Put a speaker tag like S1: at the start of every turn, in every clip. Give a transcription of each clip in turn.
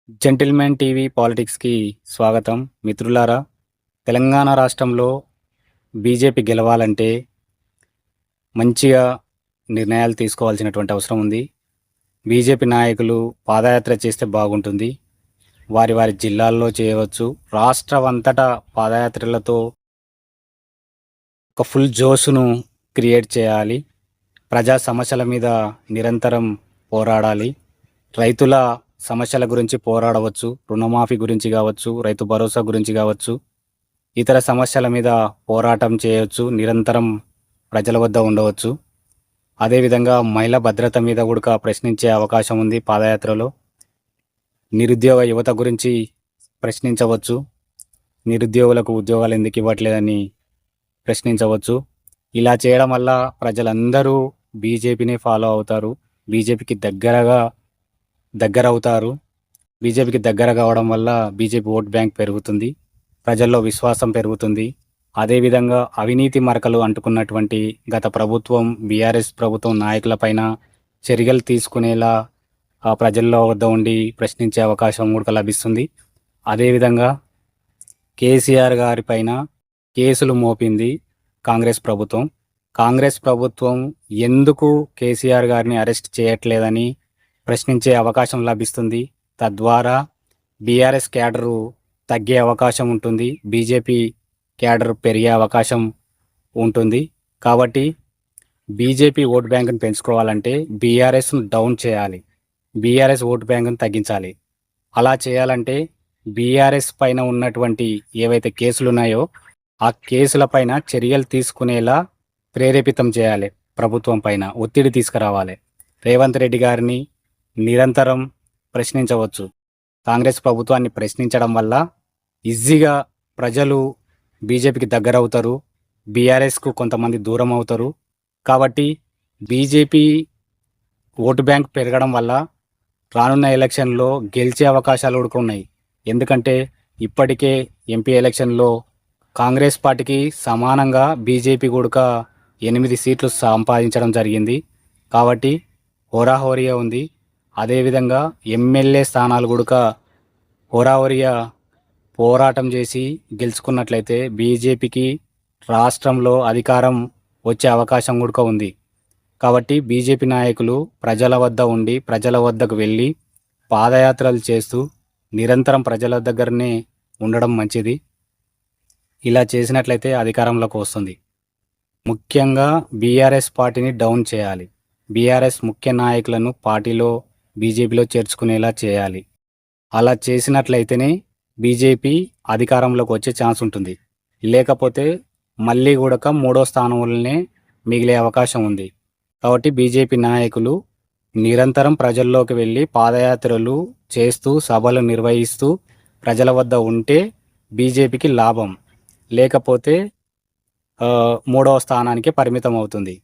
S1: Gentlemen TV పాలిటిక్స్‌కి స్వాగతం. మిత్రులారా, తెలంగాణ రాష్ట్రంలో బీజేపీ గెలవాలంటే మంచిగా నిర్ణయాలు తీసుకోవాల్సినటువంటి అవసరం ఉంది. బీజేపీ నాయకులు పాదయాత్ర చేస్తే బాగుంటుంది. వారి వారి జిల్లాల్లో చేయవచ్చు. రాష్ట్రమంతటా పాదయాత్రలతో ఒక ఫుల్ జోష్‌ను క్రియేట్ చేయాలి. ప్రజా సమస్యల మీద నిరంతరం పోరాడాలి. రైతుల సమస్యల గురించి పోరాడవచ్చు. రుణమాఫీ గురించి కావచ్చు, రైతు భరోసా గురించి కావచ్చు, ఇతర సమస్యల మీద పోరాటం చేయవచ్చు. నిరంతరం ప్రజల వద్ద ఉండవచ్చు. అదేవిధంగా మహిళా భద్రత మీద కూడా ప్రశ్నించే అవకాశం ఉంది పాదయాత్రలో. నిరుద్యోగ యువత గురించి ప్రశ్నించవచ్చు. నిరుద్యోగులకు ఉద్యోగాలు ఎందుకు ఇవ్వట్లేదని ప్రశ్నించవచ్చు. ఇలా చేయడం వల్ల ప్రజలందరూ బీజేపీని ఫాలో అవుతారు. బీజేపీకి దగ్గరవుతారు. బీజేపీకి దగ్గర కావడం వల్ల బీజేపీ ఓట్ బ్యాంక్ పెరుగుతుంది. ప్రజల్లో విశ్వాసం పెరుగుతుంది. అదేవిధంగా అవినీతి మరకలు అంటుకున్నటువంటి గత ప్రభుత్వం, బీఆర్ఎస్ ప్రభుత్వం నాయకులపైన చర్యలు తీసుకునేలా ఆ ప్రజల్లో వద్ద ఉండి ప్రశ్నించే అవకాశం కూడా లభిస్తుంది. అదేవిధంగా కేసీఆర్ గారి పైన కేసులు మోపింది కాంగ్రెస్ ప్రభుత్వం. కాంగ్రెస్ ప్రభుత్వం ఎందుకు కేసీఆర్ గారిని అరెస్ట్ చేయట్లేదని ప్రశ్నించే అవకాశం లభిస్తుంది. తద్వారా బీఆర్ఎస్ క్యాడరు తగ్గే అవకాశం ఉంటుంది. బీజేపీ క్యాడర్ పెరిగే అవకాశం ఉంటుంది. కాబట్టి బీజేపీ ఓట్ బ్యాంకును పెంచుకోవాలంటే బీఆర్ఎస్ను డౌన్ చేయాలి. బీఆర్ఎస్ ఓట్ బ్యాంకును తగ్గించాలి. అలా చేయాలంటే బీఆర్ఎస్ పైన ఉన్నటువంటి ఏవైతే కేసులు ఉన్నాయో ఆ కేసుల పైన చర్యలు తీసుకునేలా ప్రేరేపితం చేయాలి. ప్రభుత్వం పైన ఒత్తిడి తీసుకురావాలి. రేవంత్ రెడ్డి గారిని నిరంతరం ప్రశ్నించవచ్చు. కాంగ్రెస్ ప్రభుత్వాన్ని ప్రశ్నించడం వల్ల ఈజీగా ప్రజలు బీజేపీకి దగ్గర అవుతారు. బీఆర్ఎస్కు కొంతమంది దూరం అవుతారు. కాబట్టి బీజేపీ ఓటు బ్యాంక్ పెరగడం వల్ల రానున్న ఎలక్షన్లో గెలిచే అవకాశాలు కూడా ఉన్నాయి. ఎందుకంటే ఇప్పటికే ఎంపీ ఎలక్షన్లో కాంగ్రెస్ పార్టీకి సమానంగా బీజేపీ కూడా 8 సీట్లు సంపాదించడం జరిగింది. కాబట్టి హోరాహోరీగా ఉంది. అదేవిధంగా ఎమ్మెల్యే స్థానాలు కూడా హోరాహోరీగా పోరాటం చేసి గెలుచుకున్నట్లయితే బీజేపీకి రాష్ట్రంలో అధికారం వచ్చే అవకాశం కూడా ఉంది. కాబట్టి బీజేపీ నాయకులు ప్రజల వద్ద ఉండి ప్రజల వద్దకు వెళ్ళి పాదయాత్రలు చేస్తూ నిరంతరం ప్రజల దగ్గరనే ఉండడం మంచిది. ఇలా చేసినట్లయితే అధికారంలోకి వస్తుంది. ముఖ్యంగా బీఆర్ఎస్ పార్టీని డౌన్ చేయాలి. బీఆర్ఎస్ ముఖ్య నాయకులను పార్టీలో బీజేపీలో చేర్చుకునేలా చేయాలి. అలా చేసినట్లయితేనే బీజేపీ అధికారంలోకి వచ్చే ఛాన్స్ ఉంటుంది. లేకపోతే మళ్ళీ కూడా 3వ స్థానంలోనే మిగిలే అవకాశం ఉంది. కాబట్టి బీజేపీ నాయకులు నిరంతరం ప్రజల్లోకి వెళ్ళి పాదయాత్రలు చేస్తూ సభలు నిర్వహిస్తూ ప్రజల వద్ద ఉంటే బీజేపీకి లాభం. లేకపోతే 3వ స్థానానికి పరిమితం అవుతుంది.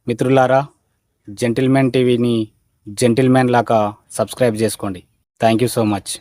S1: మిత్రులారా, జెంటిల్మెన్ టీవీని జెంటిల్మెన్ లాగా సబ్స్క్రైబ్ చేసుకోండి. Thank you so much.